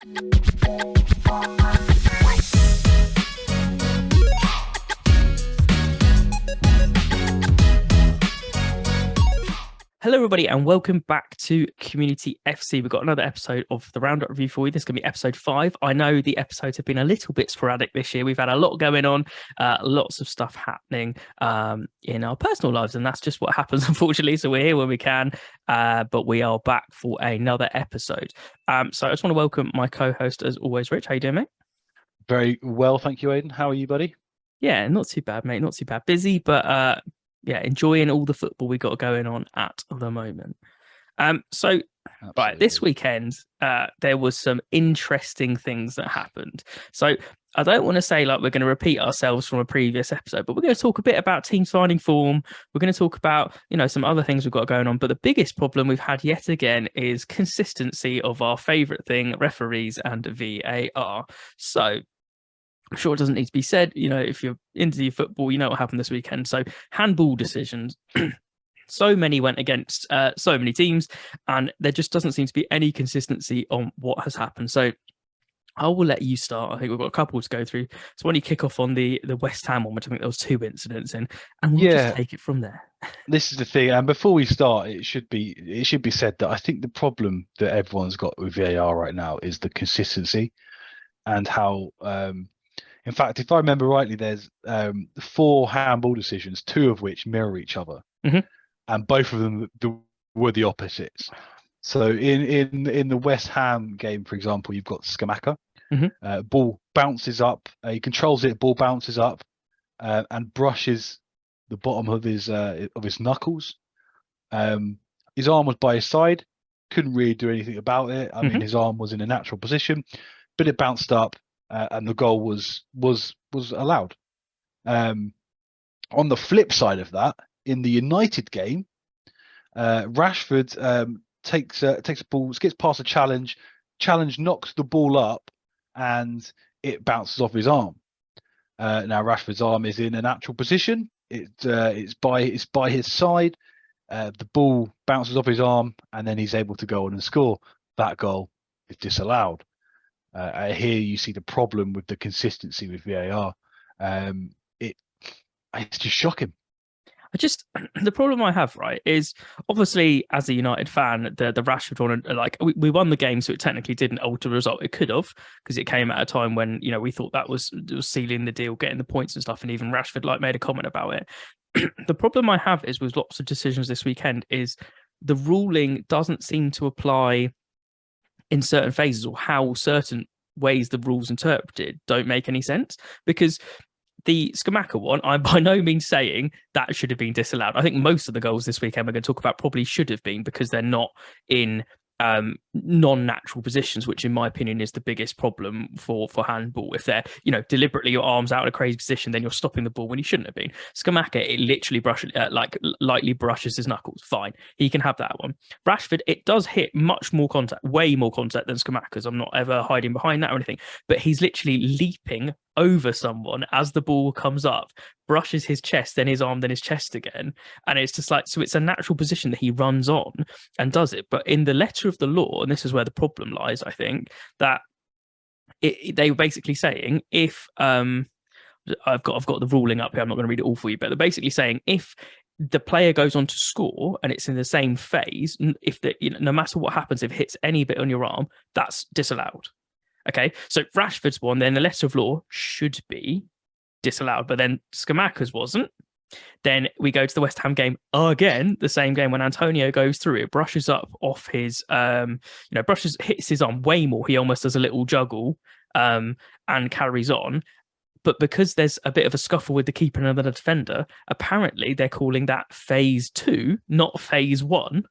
Hello, everybody, and welcome back to Community FC. We've got another episode of the Roundup review for you. This is going to be episode 5. I know the episodes have been a little bit sporadic this year. We've had a lot going on, lots of stuff happening in our personal lives, and that's just what happens, unfortunately. So we're here when we can, but we are back for another episode. So I just want to welcome my co-host, as always, Rich. How you doing, mate? Very well, thank you, Aidan. How are you, buddy? Yeah, not too bad, mate. Not too bad. Busy, but yeah, enjoying all the football we got going on at the moment. So right, this weekend, there was some interesting things that happened. So I don't want to say like we're going to repeat ourselves from a previous episode, but we're going to talk a bit about teams finding form. We're going to talk about, some other things we've got going on. But the biggest problem we've had yet again is consistency of our favourite thing, referees and VAR. So I'm sure it doesn't need to be said. If you're into your football, you know what happened this weekend. So handball decisions, so many went against so many teams, and there just doesn't seem to be any consistency on what has happened. So I will let you start. I think we've got a couple to go through. So why don't you kick off on the West Ham one, which I think there was 2 incidents in, and we'll just take it from there. This is the thing, and before we start, it should be said that I think the problem that everyone's got with VAR right now is the consistency and how. In fact, if I remember rightly, there's 4 handball decisions, 2 of which mirror each other, and both of them were the opposites. So in the West Ham game, for example, you've got Scamacca. Ball bounces up, he controls it. Ball bounces up and brushes the bottom of his knuckles. His arm was by his side, couldn't really do anything about it. I mean, his arm was in a natural position, but it bounced up. And the goal was allowed. On the flip side of that, in the United game, Rashford takes a ball, skips past a challenge, knocks the ball up, and it bounces off his arm. Now Rashford's arm is in a natural position. It's by his side. The ball bounces off his arm, and then he's able to go on and score. That goal is disallowed. Here you see the problem with the consistency with VAR. It's just shocking. The problem I have, right, is obviously as a United fan, the Rashford one, like we won the game, so it technically didn't alter the result. It could have, because it came at a time when we thought that was sealing the deal, getting the points and stuff, and even Rashford made a comment about it. The problem I have is with lots of decisions this weekend is the ruling doesn't seem to apply in certain phases, or how certain ways the rules interpreted don't make any sense. Because the Scamacca one, I'm by no means saying that should have been disallowed. I think most of the goals this weekend we're going to talk about probably should have been, because they're not in non-natural positions, which in my opinion is the biggest problem for handball. If they're deliberately your arms out in a crazy position, then you're stopping the ball when you shouldn't have been. Scamacca, it literally lightly brushes his knuckles. Fine, he can have that one. Rashford, it does hit much more contact, way more contact than Scamacca's. I'm not ever hiding behind that or anything, but he's literally leaping over someone as the ball comes up, brushes his chest, then his arm, then his chest again, and it's just so it's a natural position that he runs on and does it. But in the letter of the law, and this is where the problem lies, I think, that they were basically saying, if I've got the ruling up here, I'm not going to read it all for you, but they're basically saying if the player goes on to score and it's in the same phase, if no matter what happens, if it hits any bit on your arm, that's disallowed. Okay, so Rashford's one, then the letter of law should be disallowed, but then Scamacca's wasn't. Then we go to the West Ham game again, the same game, when Antonio goes through it, brushes up off his, hits his arm way more. He almost does a little juggle and carries on. But because there's a bit of a scuffle with the keeper and another defender, apparently they're calling that phase 2, not phase 1.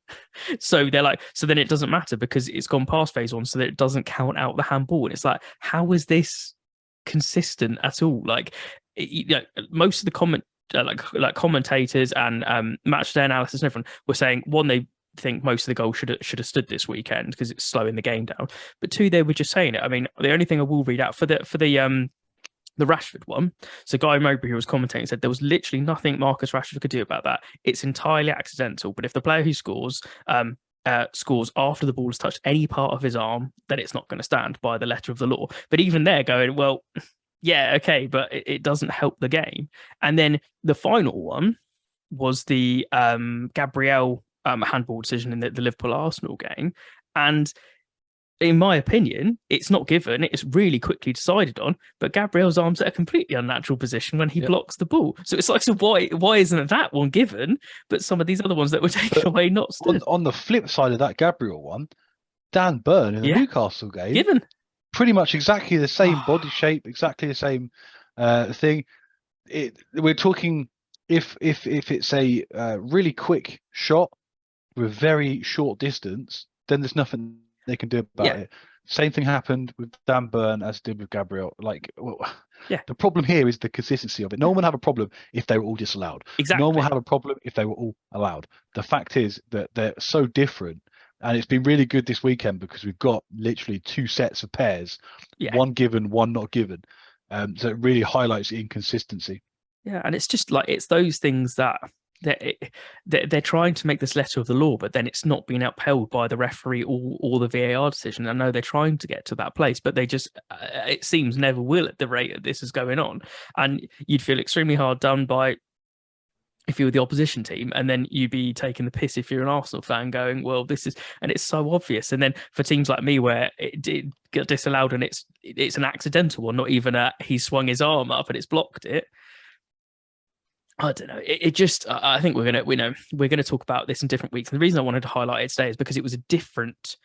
So they're like, so then it doesn't matter because it's gone past phase 1, so that it doesn't count out the handball. And it's like, how is this consistent at all? Like, most of the commentators and match day analysis and everyone were saying, one, they think most of the goals should have stood this weekend because it's slowing the game down. But 2, they were just saying it. I mean, the only thing I will read out for the Rashford one, so Guy Mowbray, who was commentating, said there was literally nothing Marcus Rashford could do about that. It's entirely accidental. But if the player who scores scores after the ball has touched any part of his arm, then it's not going to stand by the letter of the law. But even they're going, well, yeah, okay, but it doesn't help the game. And then the final one was the Gabriel handball decision in the Liverpool Arsenal game. And in my opinion, it's not given. It's really quickly decided on. But Gabriel's arm's at a completely unnatural position when he blocks the ball. So it's like, so why isn't that one given? But some of these other ones that were taken away, not stood. On the flip side of that Gabriel one, Dan Burn in the Newcastle game, given pretty much exactly the same body shape, exactly the same thing. We're talking if it's a really quick shot with very short distance, then there's nothing they can do about it. Same thing happened with Dan Burn as did with Gabriel. The problem here is the consistency of it. No one would have a problem if they were all disallowed. Exactly. No one will have a problem if they were all allowed. The fact is that they're so different, and it's been really good this weekend because we've got literally two sets of pairs, one given, one not given. So it really highlights the inconsistency. Yeah, and it's just like, it's those things that they're trying to make this letter of the law, but then it's not being upheld by the referee or the VAR decision. I know they're trying to get to that place, but they just, it seems, never will at the rate that this is going on. And you'd feel extremely hard done by if you were the opposition team, and then you'd be taking the piss if you're an Arsenal fan going, well, this is, and it's so obvious. And then for teams like me where it did get disallowed and it's an accidental one, not even he swung his arm up and it's blocked it. I don't know. It just, I think we're gonna talk about this in different weeks. And the reason I wanted to highlight it today is because it was a different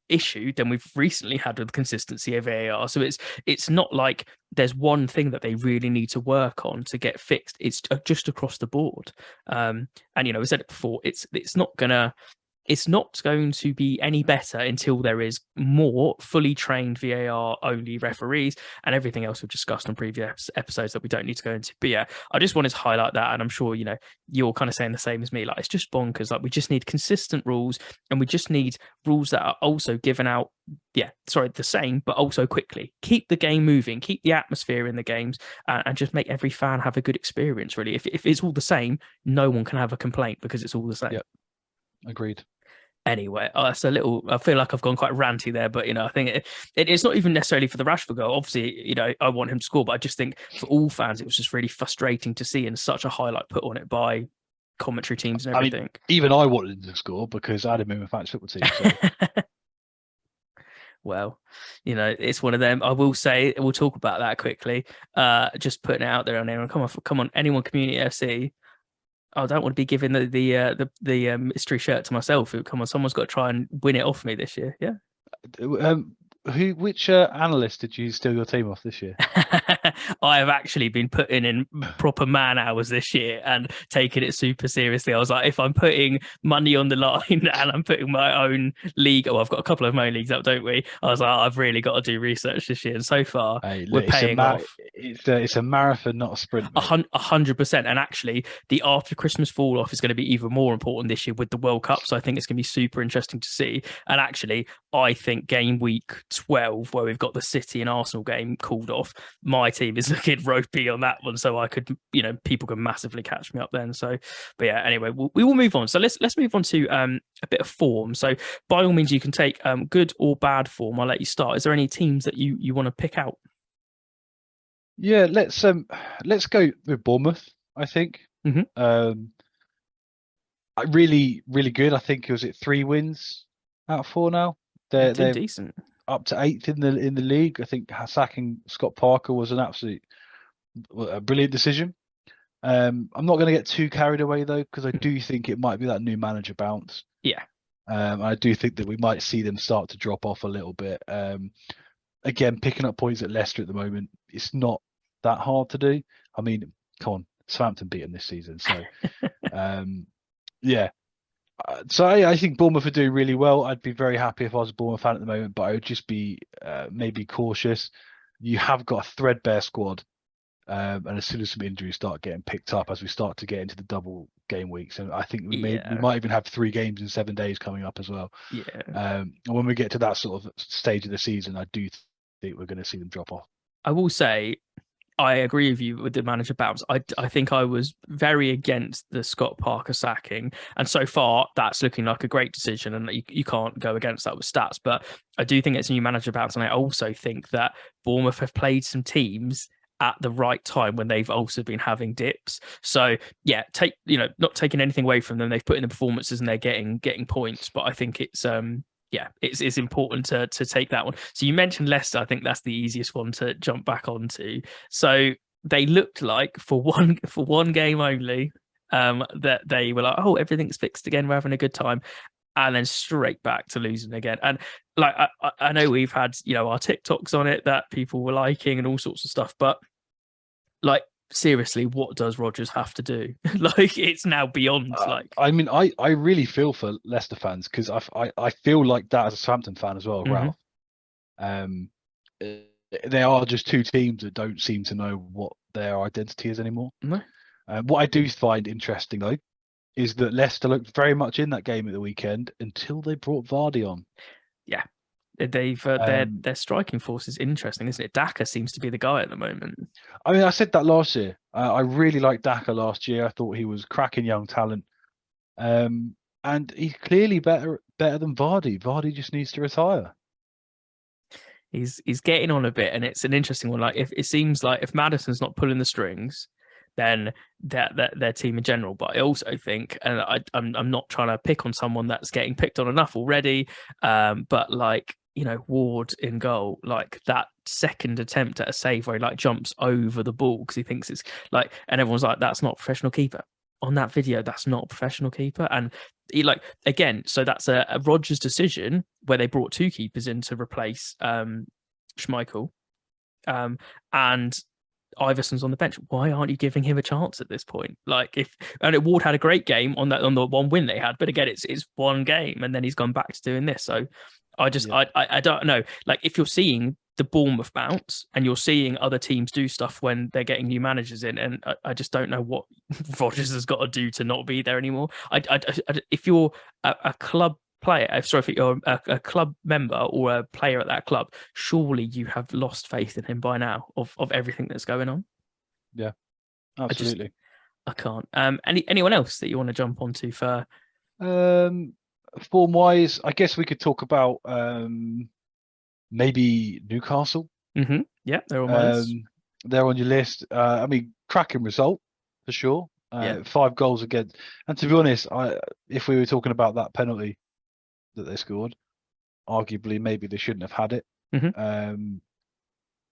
issue than we've recently had with consistency of VAR. So it's not like there's one thing that they really need to work on to get fixed. It's just across the board. And I said it before. It's not going to be any better until there is more fully trained VAR only referees and everything else we've discussed on previous episodes that we don't need to go into. But yeah, I just wanted to highlight that. And I'm sure, you're kind of saying the same as me. Like, it's just bonkers. Like, we just need consistent rules, and we just need rules that are also given out. The same, but also quickly. Keep the game moving, keep the atmosphere in the games, and just make every fan have a good experience, really. If it's all the same, no one can have a complaint because it's all the same. Yep. Agreed. Anyway, that's a little, I feel like I've gone quite ranty there, but I think it's not even necessarily for the Rashford goal. Obviously, I want him to score, but I just think for all fans, it was just really frustrating to see, and such a highlight put on it by commentary teams and everything. Even I wanted him to score because I had him in my fantasy football team. So. Well, it's one of them. I will say, we'll talk about that quickly. Just putting it out there on anyone. Come on, anyone, Community FC. I don't want to be giving the mystery shirt to myself. Come on, someone's got to try and win it off me this year. Yeah. Which analyst did you steal your team off this year? I have actually been putting in proper man hours this year and taking it super seriously. I was like, if I'm putting money on the line and I'm putting my own league, I've got a couple of my own leagues up, don't we? I was like, I've really got to do research this year. And so far, we're paying off. It's a marathon, not a sprint. 100%. And actually, the after Christmas fall off is going to be even more important this year with the World Cup. So I think it's going to be super interesting to see. And actually, I think game week 12, where we've got the City and Arsenal game called off, my team is looking ropey on that one, so I could, people can massively catch me up then. So, but yeah, anyway, we will move on. So let's move on to a bit of form. So by all means, you can take good or bad form. I'll let you start. Is there any teams that you want to pick out? Yeah, let's go with Bournemouth. I think. Mm-hmm. Really, really good. I think it was 3 wins out of 4 now. They're decent. Up to 8th in the league. I think sacking Scott Parker was a brilliant decision. I'm not going to get too carried away though, because I do think it might be that new manager bounce. Yeah. I do think that we might see them start to drop off a little bit. Again, picking up points at Leicester at the moment, it's not that hard to do. I mean, come on, Southampton beat them this season, so yeah. So I think Bournemouth are doing really well. I'd be very happy if I was a Bournemouth fan at the moment, but I would just be maybe cautious. You have got a threadbare squad, and as soon as some injuries start getting picked up, as we start to get into the double game weeks, and I think we might even have 3 games in 7 days coming up as well. Yeah. And when we get to that sort of stage of the season, I do think we're going to see them drop off. I will say, I agree with you with the manager bounce. I think I was very against the Scott Parker sacking, and so far that's looking like a great decision, and you can't go against that with stats. But I do think it's a new manager bounce, and I also think that Bournemouth have played some teams at the right time when they've also been having dips. So yeah, not taking anything away from them. They've put in the performances and they're getting points, but I think it's important to take that one. So you mentioned Leicester. I think that's the easiest one to jump back onto. So they looked like for one game only, that they were like, oh, everything's fixed again. We're having a good time, and then straight back to losing again. And like I know we've had our TikToks on it that people were liking and all sorts of stuff, but like seriously, what does Rodgers have to do? Like it's now beyond like. I mean, I really feel for Leicester fans because I feel like that as a Southampton fan as well, Ralph. Um, they are just two teams that don't seem to know what their identity is anymore. No. What I do find interesting though is that Leicester looked very much in that game at the weekend until they brought Vardy on. Yeah, they've their striking force is interesting, isn't it? Daka seems to be the guy at the moment. I mean, I said that last year. I really liked Daka last year. I thought he was cracking young talent, and he's clearly better than Vardy. Vardy just needs to retire. He's getting on a bit, and it's an interesting one. Like if it seems like if Maddison's not pulling the strings, then their team in general. But I also think, and I'm not trying to pick on someone that's getting picked on enough already, but like Ward in goal, like that second attempt at a save where he like jumps over the ball because he thinks it's like, and everyone's like, that's not a professional keeper. On that video, that's not a professional keeper. And he like again, so that's a Rodgers decision where they brought two keepers in to replace Schmeichel, and Iverson's on the bench. Why aren't you giving him a chance at this point? Like Ward had a great game on the one win they had, but again, it's one game, and then he's gone back to doing this. So I don't know. Like if you're seeing the Bournemouth bounce and you're seeing other teams do stuff when they're getting new managers in, and I just don't know what Rodgers has got to do to not be there anymore. If you're a club player, if you're a club member or a player at that club, surely you have lost faith in him by now of everything that's going on. Yeah, absolutely. I can't. Anyone else that you want to jump onto for? Form wise, I guess we could talk about maybe Newcastle. Mm-hmm. Yeah, they're on my list. They're on your list. I mean, cracking result for sure. 5 goals against. And to be honest, if we were talking about that penalty that they scored, arguably maybe they shouldn't have had it. Mm-hmm.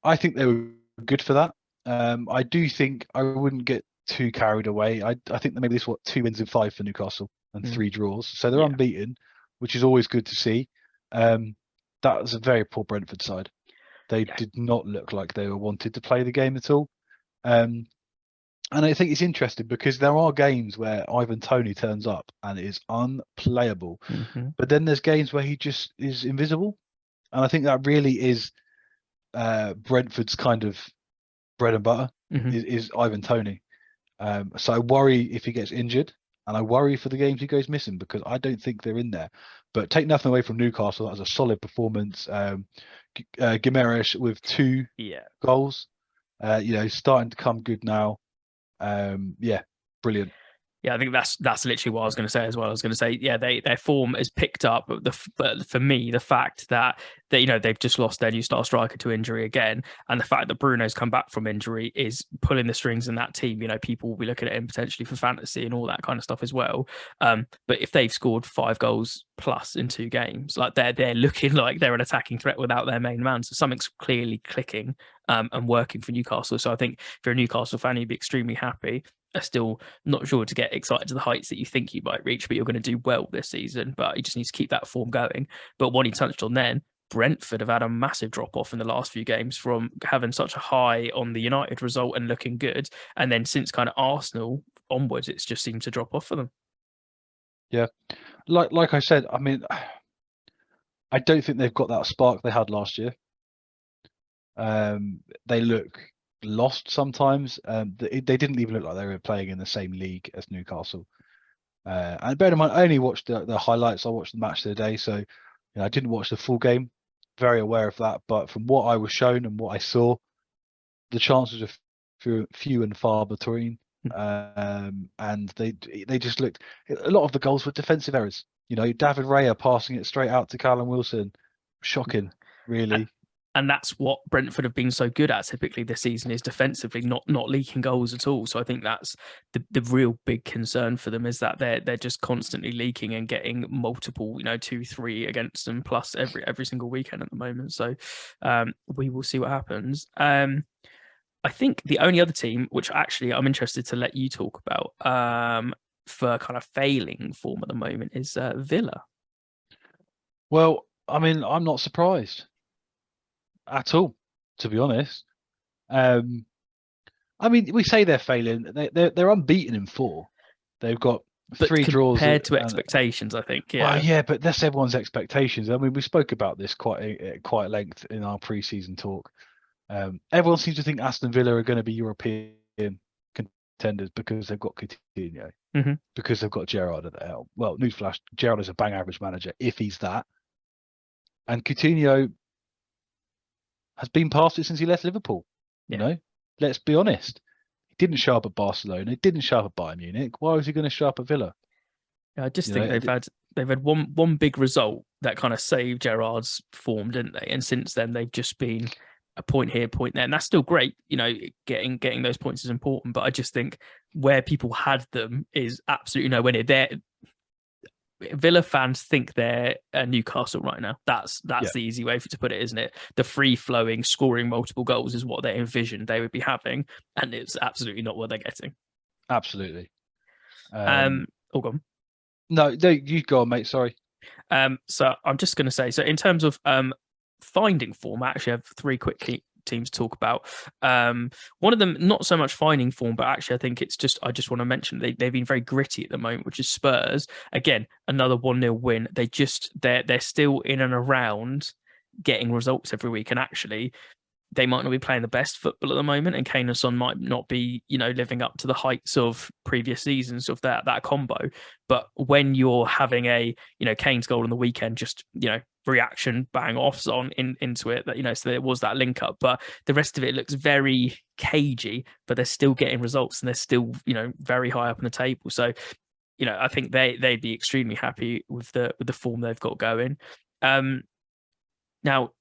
I think they were good for that. I do think I wouldn't get too carried away. I think that maybe this 2 wins in 5 for Newcastle and 3 draws, so they're unbeaten, which is always good to see. That was a very poor Brentford side. They did not look like they were wanted to play the game at all. And I think it's interesting because there are games where Ivan Toney turns up and is unplayable. Mm-hmm. But then there's games where he just is invisible. And I think that really is Brentford's kind of bread and butter, is Ivan Toney. So I worry if he gets injured, and I worry for the games he goes missing because I don't think they're in there. But take nothing away from Newcastle. That was a solid performance. Gimenez with 2 goals. Starting to come good now. Brilliant. Yeah, I think that's literally what I was going to say as well. I was going to say, their form is picked up. But for me, the fact that they've just lost their new star striker to injury again, and the fact that Bruno's come back from injury is pulling the strings in that team. People will be looking at him potentially for fantasy and all that kind of stuff as well. But if they've scored 5 goals plus in 2 games, like they're looking like they're an attacking threat without their main man. So something's clearly clicking and working for Newcastle. So I think if you're a Newcastle fan, you'd be extremely happy. I'm still not sure to get excited to the heights that you think you might reach, but you're going to do well this season. But you just need to keep that form going. But what he touched on then, Brentford have had a massive drop off in the last few games from having such a high on the United result and looking good. And then since kind of Arsenal onwards, it's just seemed to drop off for them. Yeah. Like I said, I mean, I don't think they've got that spark they had last year. They look lost sometimes. They didn't even look like they were playing in the same league as Newcastle. And bear in mind, I only watched the highlights. I watched the match the other day, so I didn't watch the full game. Very aware of that, but from what I was shown and what I saw, the chances of few and far between. And they just looked. A lot of the goals were defensive errors. David Raya passing it straight out to Callum Wilson, shocking, really. And that's what Brentford have been so good at typically this season, is defensively not leaking goals at all. So I think that's the real big concern for them, is that they're just constantly leaking and getting multiple, 2-3 against them plus every single weekend at the moment. So we will see what happens. I think the only other team, which actually I'm interested to let you talk about for kind of failing form at the moment, is Villa. Well, I mean, I'm not surprised at all, to be honest. I mean, we say they're failing. They're unbeaten in 4. They've got 3 draws compared to expectations, I think. Yeah. Well, yeah, but that's everyone's expectations. I mean, we spoke about this quite at length in our pre-season talk. Everyone seems to think Aston Villa are going to be European contenders because they've got Coutinho, because they've got Gerrard at the helm. Well, newsflash: Gerrard is a bang average manager, if he's that. And Coutinho has been past it since he left Liverpool. Yeah. Let's be honest. He didn't show up at Barcelona. He didn't show up at Bayern Munich. Why was he going to show up at Villa? I just think they've had one big result that kind of saved Gerrard's form, didn't they? And since then, they've just been a point here, point there, and that's still great. Getting those points is important, but I just think where people had them is absolutely nowhere near there. Villa fans think they're Newcastle right now. That's the easy way to put it, isn't it? The free-flowing, scoring multiple goals is what they envisioned they would be having, and it's absolutely not what they're getting. Absolutely. Go on. No, you go on, mate. Sorry. So I'm just going to say, so in terms of finding form, I actually have 3 quick teams to talk about. One of them, not so much finding form, but actually I think it's just, I just want to mention they've been very gritty at the moment, which is Spurs. Again, another 1-0 win. They're still in and around getting results every week, and actually they might not be playing the best football at the moment, and Kane and Son might not be, living up to the heights of previous seasons of that combo. But when you're having a, Kane's goal on the weekend, just, reaction, bang off Son into it, that, so there was that link up, but the rest of it looks very cagey, but they're still getting results and they're still, very high up on the table. So, I think they'd be extremely happy with the form they've got going. Now,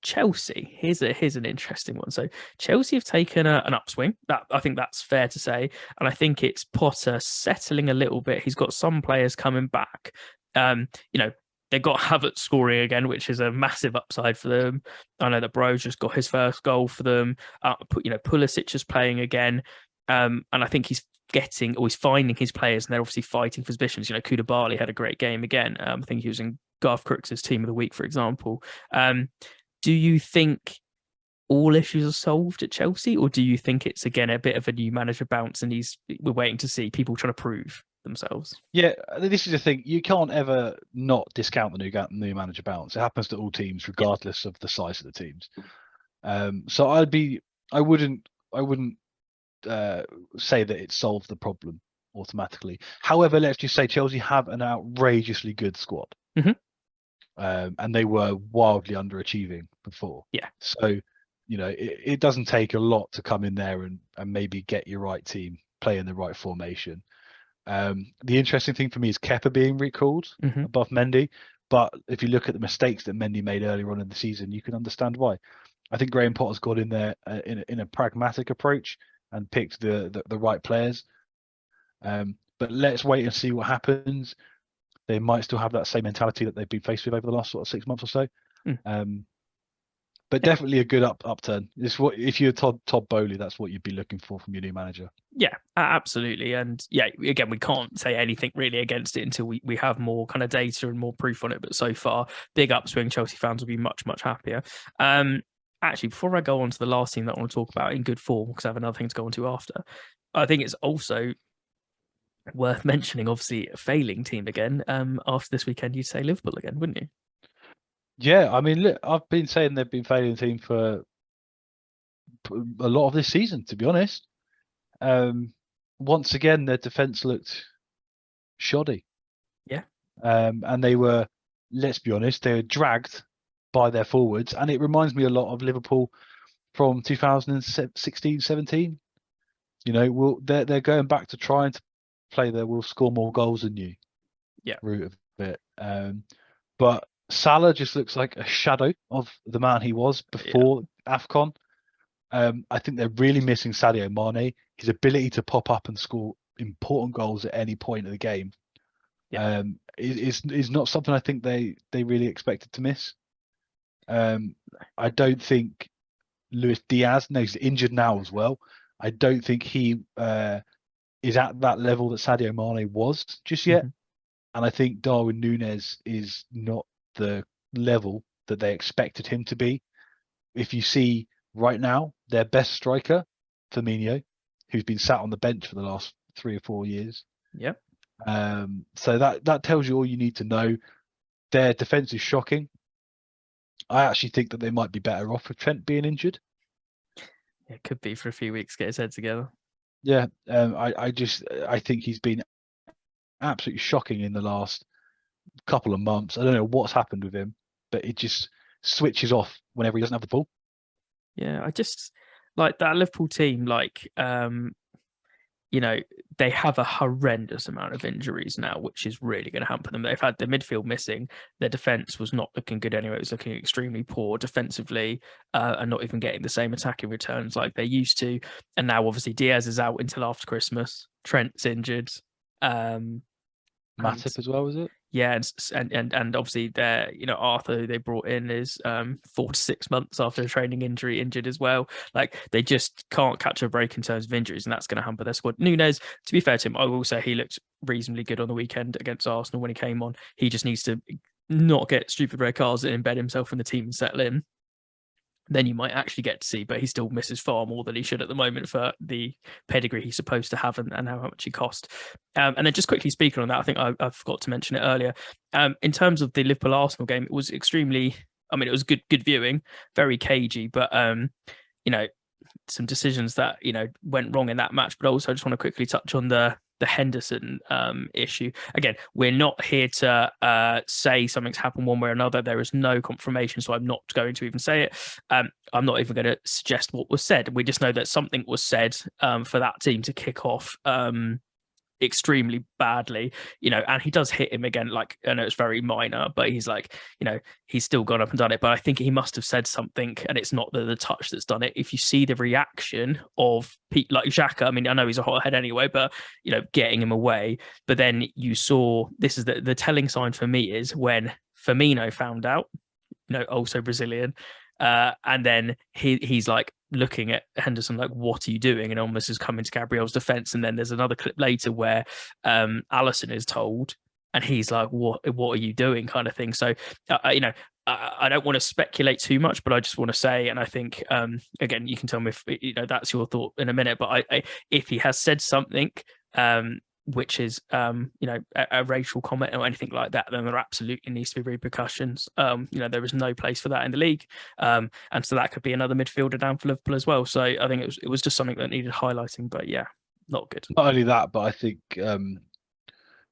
Chelsea, here's an interesting one. So Chelsea have taken an upswing. That I think that's fair to say, and I think it's Potter settling a little bit. He's got some players coming back. They've got Havertz scoring again, which is a massive upside for them. I know that Bro's just got his first goal for them. Pulisic is playing again, and I think he's finding his players, and they're obviously fighting for positions. Koulibaly had a great game again. I think he was in Garth Crooks' team of the week, for example. Do you think all issues are solved at Chelsea, or do you think it's again a bit of a new manager bounce and we're waiting to see people trying to prove themselves? Yeah, this is the thing. You can't ever not discount the new manager bounce. It happens to all teams, regardless of the size of the teams. So I wouldn't say that it solved the problem automatically. However, let's just say Chelsea have an outrageously good squad. And they were wildly underachieving before. Yeah. So, it doesn't take a lot to come in there and maybe get your right team, play in the right formation. The interesting thing for me is Kepa being recalled above Mendy. But if you look at the mistakes that Mendy made earlier on in the season, you can understand why. I think Graham Potter's got in there in a pragmatic approach and picked the right players. But let's wait and see what happens. They might still have that same mentality that they've been faced with over the last sort of 6 months or so. But definitely a good upturn. If you're Todd Bowley, that's what you'd be looking for from your new manager. Yeah, absolutely. And yeah, again, we can't say anything really against it until we have more kind of data and more proof on it. But so far, big upswing. Chelsea fans will be much, much happier. Actually, before I go on to the last team that I want to talk about in good form, because I have another thing to go on to after, I think it's also worth mentioning, obviously, a failing team again. After this weekend, you'd say Liverpool again, wouldn't you? Yeah, I mean, look, I've been saying they've been failing team for a lot of this season, to be honest. Once again, their defence looked shoddy. Yeah. And they were, let's be honest, they were dragged by their forwards. And it reminds me a lot of Liverpool from 2016-17. They're going back to trying to play their "we'll score more goals than you" route of it. But Salah just looks like a shadow of the man he was before AFCON. I think they're really missing Sadio Mane. His ability to pop up and score important goals at any point of the game is not something I think they really expected to miss. I don't think Luis Diaz, no, he's injured now as well. I don't think he is at that level that Sadio Mane was just yet. And I think Darwin Núñez is not the level that they expected him to be. If you see right now, their best striker, Firmino, who's been sat on the bench for the last 3 or 4 years. Yep. So that tells you all you need to know. Their defense is shocking. I actually think that they might be better off with Trent being injured. It could be for a few weeks, get his head together. Yeah, I think he's been absolutely shocking in the last couple of months. I don't know what's happened with him, but it just switches off whenever he doesn't have the ball. Yeah, I just like that Liverpool team. They have a horrendous amount of injuries now, which is really going to hamper them. They've had their midfield missing. Their defense was not looking good anyway. It was looking extremely poor defensively, and not even getting the same attacking returns like they used to. And now, obviously, Diaz is out until after Christmas. Trent's injured. Matip as well, is it? Yeah, and obviously Arthur they brought in is 4 to 6 months after a training injury injured as well. Like they just can't catch a break in terms of injuries, and that's going to hamper their squad. Núñez, to be fair to him, I will say he looked reasonably good on the weekend against Arsenal when he came on. He just needs to not get stupid red cards and embed himself in the team and settle in. Then you might actually get to see, but he still misses far more than he should at the moment for the pedigree he's supposed to have and how much he cost. And then just quickly speaking on that, I think I forgot to mention it earlier. In terms of the Liverpool Arsenal game, it was extremely, it was good viewing, very cagey, but some decisions that went wrong in that match. But also I just want to quickly touch on the Henderson issue. Again, we're not here to say something's happened one way or another. There is no confirmation, so I'm not going to even say it. I'm not even going to suggest what was said. We just know that something was said for that team to kick off extremely badly, and he does hit him again. Like, I know it's very minor, but he's like, he's still gone up and done it. But I think he must have said something, and it's not the touch that's done it. If you see the reaction of Pete, like Xhaka, I know he's a hothead anyway, but getting him away. But then you saw, this is the telling sign for me is when Firmino found out, also Brazilian, and then he's like looking at Henderson like, what are you doing? And almost is coming to Gabriel's defense. And then there's another clip later where Alisson is told, and he's like, what are you doing, kind of thing. So I don't want to speculate too much, but I just want to say, and I think again, you can tell me if that's your thought in a minute, but if he has said something which is a racial comment or anything like that, then there absolutely needs to be repercussions. There is no place for that in the league, and so that could be another midfielder down for Liverpool as well. So I think it was just something that needed highlighting. But yeah, not good. Not only that, but I think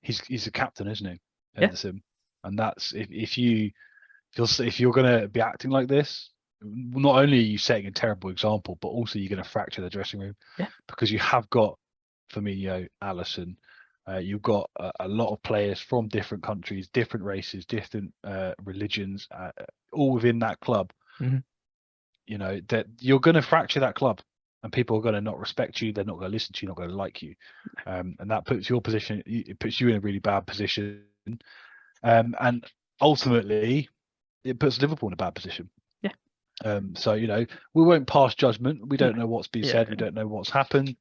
he's a captain, isn't he, Henderson? Yeah. And that's if you're going to be acting like this, not only are you setting a terrible example, but also you're going to fracture the dressing room, because you have got Firmino, Alisson, you've got a lot of players from different countries, different races, different religions, all within that club. That you're going to fracture that club, and people are going to not respect you. They're not going to listen to you, not going to like you, and that puts your position. It puts you in a really bad position, and ultimately, it puts Liverpool in a bad position. So we won't pass judgment. We don't know what's been said. We don't know what's happened.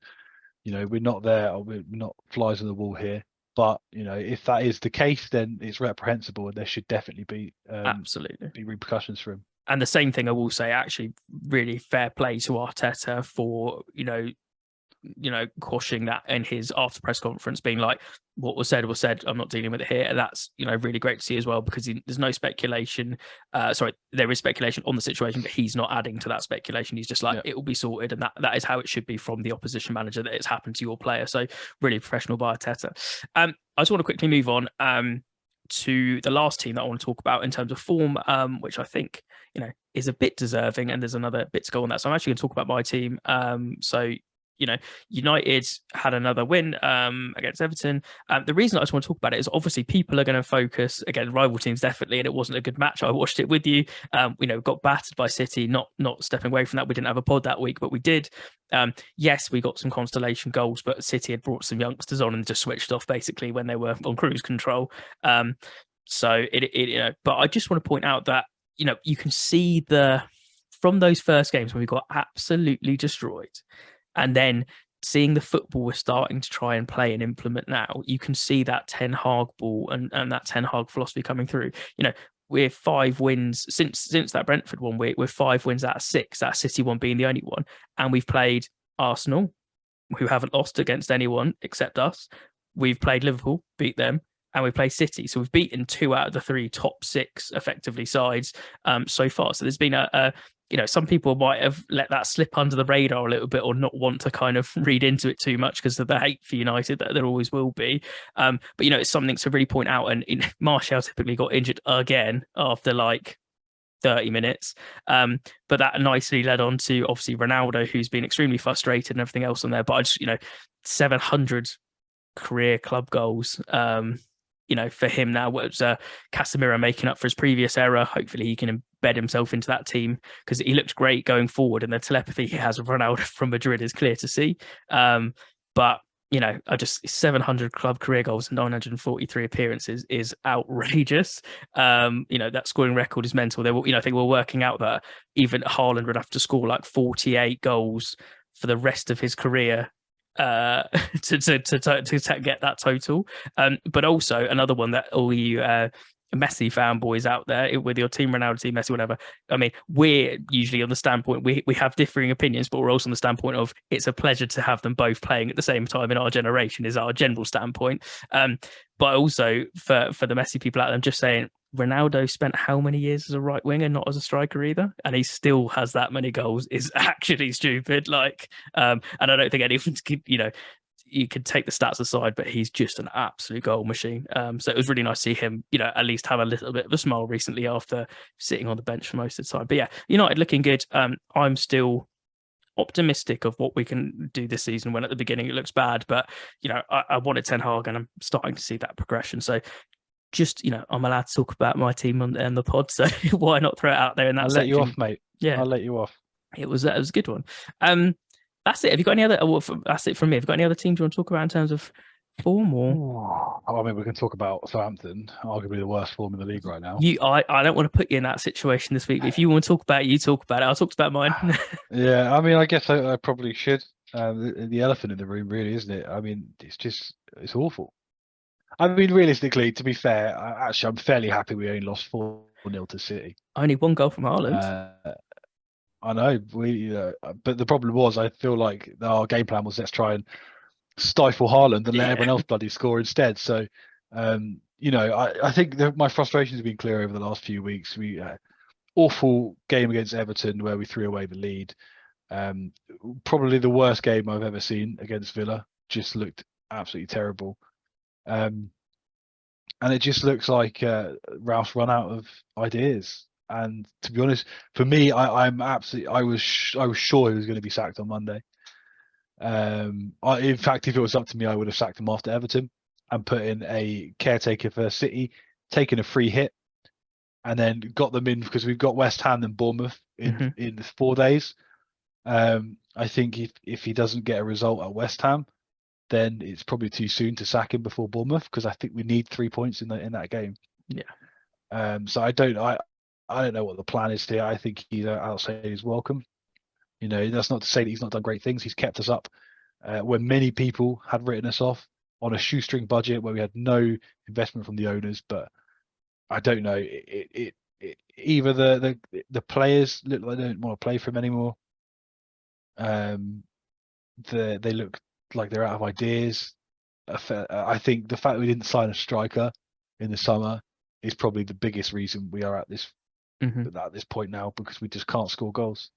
We're not there, or we're not flies on the wall here. But if that is the case, then it's reprehensible, and there should definitely be absolutely be repercussions for him. And the same thing I will say, actually, really fair play to Arteta for quashing that in his after press conference, being like, what was said was said. I'm not dealing with it here. And that's really great to see as well, because there's no speculation. There is speculation on the situation, but he's not adding to that speculation. He's just like, it will be sorted, and that is how it should be from the opposition manager, that it's happened to your player. So really professional by Arteta. I just want to quickly move on to the last team that I want to talk about in terms of form, which I think is a bit deserving, and there's another bit to go on that. So I'm actually going to talk about my team. So United had another win against Everton. The reason I just want to talk about it is obviously people are going to focus again, rival teams definitely, and it wasn't a good match. I watched it with you. Got battered by City. Not stepping away from that. We didn't have a pod that week, but we did. Yes, we got some constellation goals, but City had brought some youngsters on and just switched off basically when they were on cruise control. But I just want to point out that you can see from those first games when we got absolutely destroyed, and then seeing the football we're starting to try and play and implement now, you can see that Ten Hag ball and that Ten Hag philosophy coming through. We're 5 wins since that Brentford one. We're 5 wins out of 6. That City one being the only one, and we've played Arsenal, who haven't lost against anyone except us. We've played Liverpool, beat them, and we play City. So we've beaten 2 out of the 3 top 6 effectively sides so far. So there's been some people might have let that slip under the radar a little bit or not want to kind of read into it too much because of the hate for United that there always will be. But it's something to really point out. And Martial typically got injured again after 30 minutes. But that nicely led on to obviously Ronaldo, who's been extremely frustrated and everything else on there. But I just, 700 career club goals. For him now, was Casemiro making up for his previous error. Hopefully he can embed himself into that team because he looked great going forward, and the telepathy he has of Ronaldo from Madrid is clear to see. But 700 club career goals and 943 appearances is outrageous. That scoring record is mental. I think we're working out that even Haaland would have to score 48 goals for the rest of his career to get that total. But also another one that all you Messi fanboys out there with your team Ronaldo, team Messi, whatever. I mean, we're usually on the standpoint we have differing opinions, but we're also on the standpoint of it's a pleasure to have them both playing at the same time in our generation is our general standpoint. But also for the Messi people out there, I'm just saying Ronaldo spent how many years as a right winger, not as a striker either, and he still has that many goals. Is actually stupid. And I don't think anyone's you could take the stats aside, but he's just an absolute goal machine. So it was really nice to see him, at least have a little bit of a smile recently after sitting on the bench for most of the time. But yeah, United looking good. I'm still optimistic of what we can do this season when at the beginning it looks bad, but I wanted Ten Hag and I'm starting to see that progression. So just, I'm allowed to talk about my team on the pod, so why not throw it out there in that I'll section? let you off, mate. Yeah, I'll let you off. It was a good one. That's it. Have you got any other? That's it from me. Have you got any other teams you want to talk about in terms of form? Or I mean, we can talk about Southampton, arguably the worst form in the league right now. I don't want to put you in that situation this week. But if you want to talk about it, you talk about it. I'll talk about mine. Yeah, I mean, I guess I probably should. The elephant in the room, really, isn't it? I mean, it's awful. I mean, realistically, to be fair, I'm fairly happy we only lost 4-0 to City. Only 1 goal from Haaland. I know, but the problem was, I feel like our game plan was let's try and stifle Haaland and let everyone else bloody score instead. So, I think my frustrations have been clear over the last few weeks. We awful game against Everton where we threw away the lead. Probably the worst game I've ever seen against Villa. Just looked absolutely terrible. And it just looks like Ralph's run out of ideas. And to be honest, for me, I was sure he was going to be sacked on Monday. In fact, if it was up to me, I would have sacked him after Everton and put in a caretaker for City, taken a free hit, and then got them in because we've got West Ham and Bournemouth in 4 days. I think if he doesn't get a result at West Ham, then it's probably too soon to sack him before Bournemouth because I think we need 3 points in that game. Yeah. So I don't know what the plan is here. I think he's outside his welcome. That's not to say that he's not done great things. He's kept us up when many people had written us off on a shoestring budget where we had no investment from the owners. But I don't know. Either the players look like they don't want to play for him anymore. They look like they're out of ideas. I think the fact that we didn't sign a striker in the summer is probably the biggest reason we are at this point now, because we just can't score goals.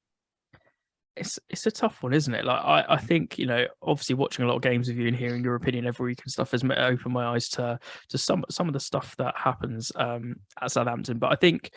It's a tough one, isn't it? I think obviously watching a lot of games with you and hearing your opinion every week and stuff has opened my eyes to some of the stuff that happens at Southampton. But I think,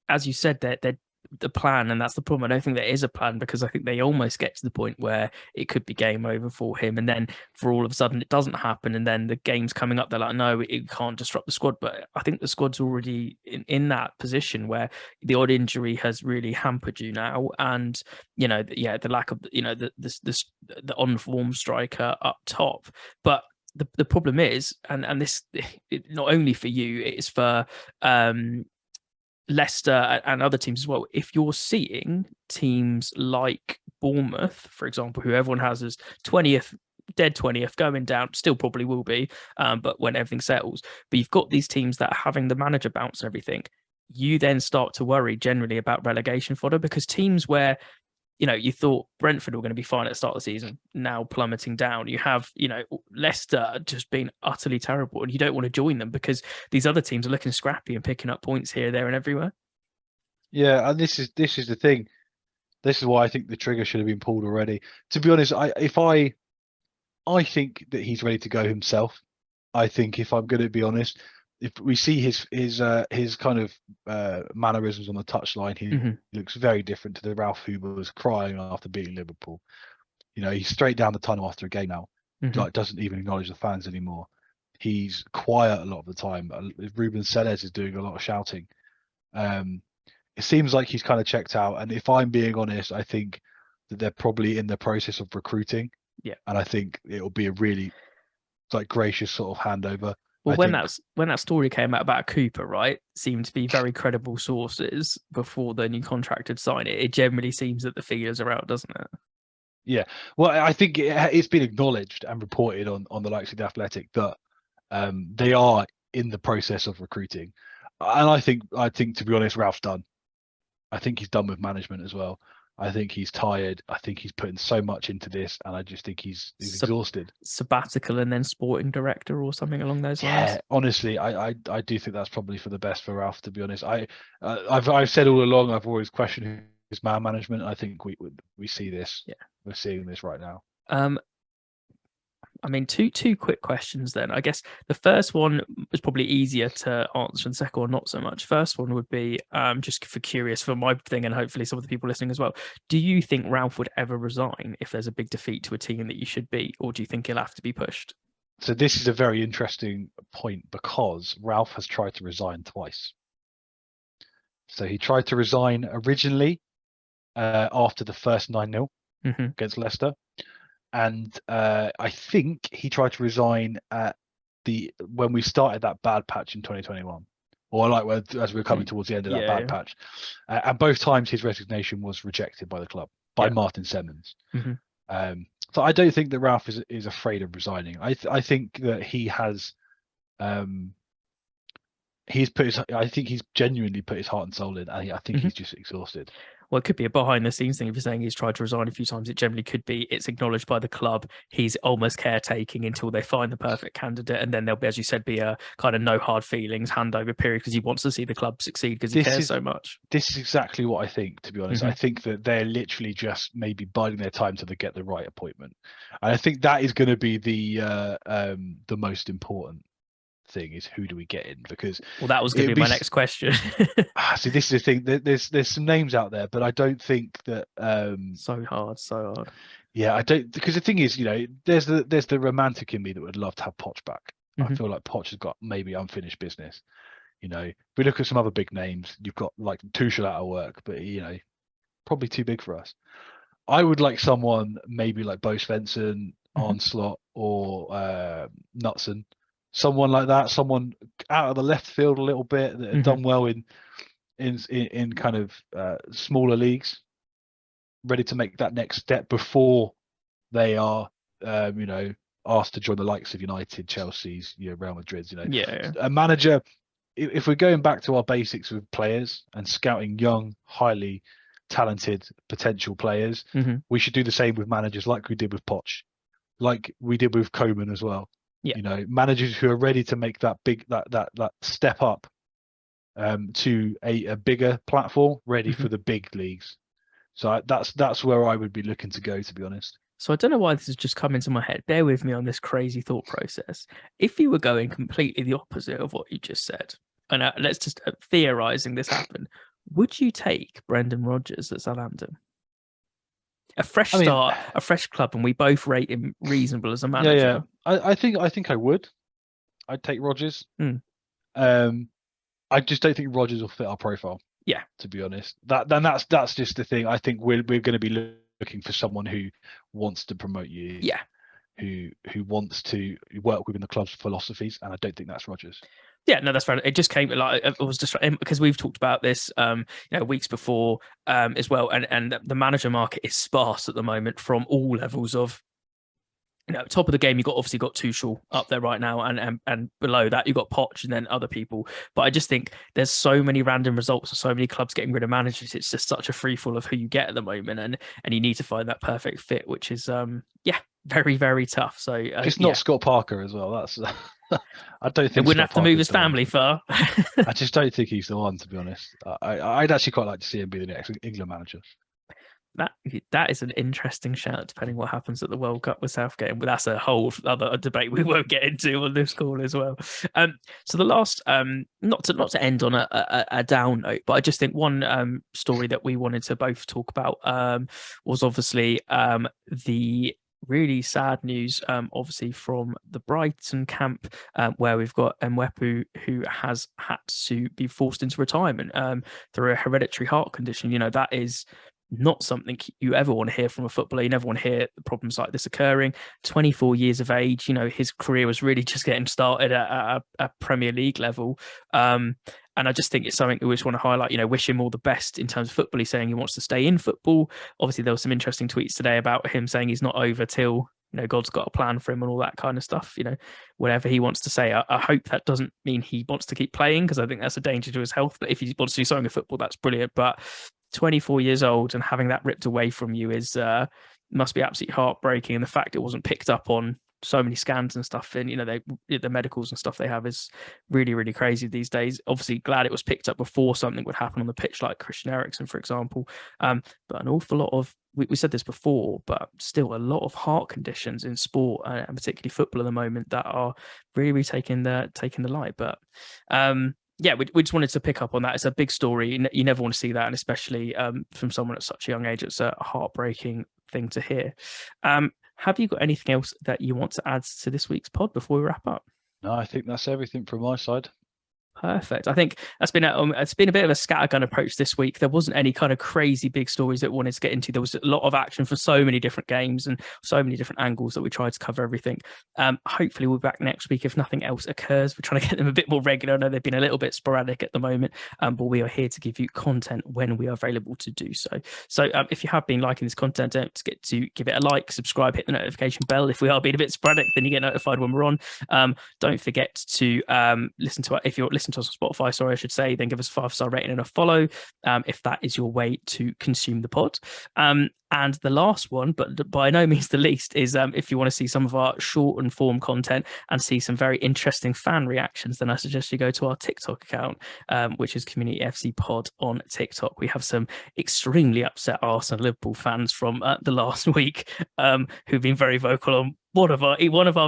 as you said, they're the plan, and that's the problem. I don't think there is a plan, because I think they almost get to the point where it could be game over for him, and then for all of a sudden it doesn't happen, and then the game's coming up, they're like, no, it can't disrupt the squad. But I think the squad's already in that position where the odd injury has really hampered you now, and the lack of the on form striker up top. But the problem is, and this, not only for you, it's for Leicester and other teams as well. If you're seeing teams like Bournemouth, for example, who everyone has as 20th, dead 20th, going down, still probably will be, but when everything settles. But you've got these teams that are having the manager bounce and everything. You then start to worry generally about relegation fodder, because teams where you thought Brentford were going to be fine at the start of the season, now plummeting down. You have, Leicester just been utterly terrible, and you don't want to join them because these other teams are looking scrappy and picking up points here, there, and everywhere. Yeah, and this is the thing. This is why I think the trigger should have been pulled already. To be honest, I think that he's ready to go himself. I think, if I'm going to be honest, if we see his kind of mannerisms on the touchline, he looks very different to the Ralph who was crying after beating Liverpool. He's straight down the tunnel after a game now. Like, doesn't even acknowledge the fans anymore. He's quiet a lot of the time. Ruben Sellés is doing a lot of shouting. It seems like he's kind of checked out. And if I'm being honest, I think that they're probably in the process of recruiting. Yeah. And I think it'll be a really gracious sort of handover. Well, when that story came out about Cooper, right, seemed to be very credible sources before the new contract had signed it. It generally seems that the figures are out, doesn't it? Yeah. Well, I think it's been acknowledged and reported on the likes of The Athletic that they are in the process of recruiting. And I think to be honest, Ralph's done. I think he's done with management as well. I think he's tired. I think he's putting so much into this, and I just think he's exhausted. Sabbatical and then sporting director or something along those lines. Yeah, honestly, I do think that's probably for the best for Ralph. To be honest, I've said all along, I've always questioned his man management. I think we see this. Yeah, we're seeing this right now. I mean, two quick questions then. I guess the first one is probably easier to answer, and the second one not so much. First one would be just curious for my thing, and hopefully some of the people listening as well. Do you think Ralph would ever resign if there's a big defeat to a team that you should beat, or do you think he'll have to be pushed? So this is a very interesting point, because Ralph has tried to resign twice. So he tried to resign originally after the first 9-0 against Leicester. And I think he tried to resign at when we started that bad patch in 2021, or as we were coming towards the end of that bad patch. And both times his resignation was rejected by the club, by Martin Semmens. So I don't think that Ralph is afraid of resigning. I think that he has I think he's genuinely put his heart and soul in. I think he's just exhausted. Well, it could be a behind the scenes thing. If you're saying he's tried to resign a few times, it generally could be it's acknowledged by the club. He's almost caretaking until they find the perfect candidate. And then there'll be, as you said, be a kind of no hard feelings handover period, because he wants to see the club succeed because he cares so much. This is exactly what I think, to be honest. I think that they're literally just maybe biding their time till they get the right appointment. And I think that is going to be the most important thing, is who do we get in, because that was going to be my next question. See, this is the thing, there's some names out there, but I don't think that so hard. Yeah, I don't, because the thing is, there's the romantic in me that would love to have Poch back. I feel like Poch has got maybe unfinished business. If we look at some other big names, you've got like Tuchel out of work, but probably too big for us. I would like someone maybe like Bo Svensson, Onslaught, or Knutson. Someone like that, someone out of the left field a little bit, that have done well in kind of smaller leagues, ready to make that next step before they are, asked to join the likes of United, Chelsea's, Real Madrid's. A manager. If we're going back to our basics with players and scouting young, highly talented potential players, we should do the same with managers, like we did with Poch, like we did with Koeman as well. Managers who are ready to make that big that step up to a bigger platform, ready for the big leagues. So that's where I would be looking to go, to be honest. So I don't know why this has just come into my head. Bear with me on this crazy thought process. If you were going completely the opposite of what you just said, and let's just theorizing this happened, Would you take Brendan Rodgers at Southampton? A fresh start, a fresh club, and we both rate him reasonable as a manager. Yeah. I think I would. I'd take Rodgers. I just don't think Rodgers will fit our profile. Yeah, to be honest, that's just the thing. I think we're going to be looking for someone who wants to promote you. Yeah, who wants to work within the club's philosophies, and I don't think that's Rodgers. Yeah, no, that's right. It just came like it was just because we've talked about this, weeks before as well, and the manager market is sparse at the moment from all levels of. Top of the game, you've obviously got Tuchel up there right now, and below that you've got Poch and then other people. But I just think there's so many random results of so many clubs getting rid of managers. It's just such a free fall of who you get at the moment, and you need to find that perfect fit, which is very, very tough. So it's not Scott Parker as well. That's I don't think he wouldn't have to move his family far. I just don't think he's the one, to be honest. I'd actually quite like to see him be the next England manager. That is an interesting shout, depending what happens at the World Cup with Southgate. But that's a whole other debate we won't get into on this call as well. So the last, not to end on a down note, but I just think one story that we wanted to both talk about was obviously the really sad news, obviously from the Brighton camp, where we've got Mwepu, who has had to be forced into retirement through a hereditary heart condition. That is not something you ever want to hear from a footballer. You never want to hear problems like this occurring. 24 years of age, his career was really just getting started at a Premier League level. And I just think it's something we just want to highlight, wish him all the best in terms of football. He's saying he wants to stay in football. Obviously, there were some interesting tweets today about him saying he's not over till, God's got a plan for him and all that kind of stuff, whatever he wants to say. I hope that doesn't mean he wants to keep playing, because I think that's a danger to his health. But if he wants to do something in football, that's brilliant. But 24 years old and having that ripped away from you must be absolutely heartbreaking. And the fact it wasn't picked up on so many scans and stuff, and the medicals and stuff they have is really, really crazy these days. Obviously glad it was picked up before something would happen on the pitch, like Christian Eriksen, for example. But an awful lot of, we said this before, but still a lot of heart conditions in sport, and particularly football at the moment, that are really taking the light. But we just wanted to pick up on that. It's a big story. You never want to see that, and especially from someone at such a young age. It's a heartbreaking thing to hear. Have you got anything else that you want to add to this week's pod before we wrap up? No, I think that's everything from my side. Perfect. I think that's been it's been a bit of a scattergun approach this week. There wasn't any kind of crazy big stories that we wanted to get into. There was a lot of action for so many different games and so many different angles that we tried to cover everything. Hopefully we'll be back next week if nothing else occurs. We're trying to get them a bit more regular. I know they've been a little bit sporadic at the moment, but we are here to give you content when we are available to do so. So if you have been liking this content, don't forget to give it a like, subscribe, hit the notification bell. If we are being a bit sporadic, then you get notified when we're on. Don't forget to listen to if you're listening to us on Spotify, sorry, I should say, then give us a 5-star rating and a follow if that is your way to consume the pod. And the last one, but by no means the least, is if you want to see some of our short and form content and see some very interesting fan reactions, then I suggest you go to our TikTok account, which is Community FC Pod on TikTok. We have some extremely upset Arsenal Liverpool fans from the last week who've been very vocal on one of our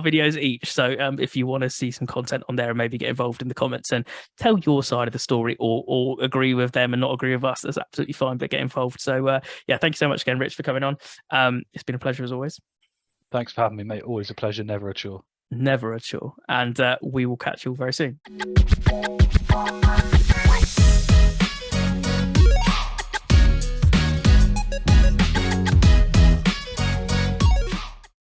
videos each. So if you want to see some content on there and maybe get involved in the comments and tell your side of the story, or agree with them and not agree with us, that's absolutely fine, but get involved. So thank you so much again, Rich, for coming on. It's been a pleasure as always. Thanks for having me, mate. Always a pleasure, never a chore. Never a chore. And we will catch you all very soon.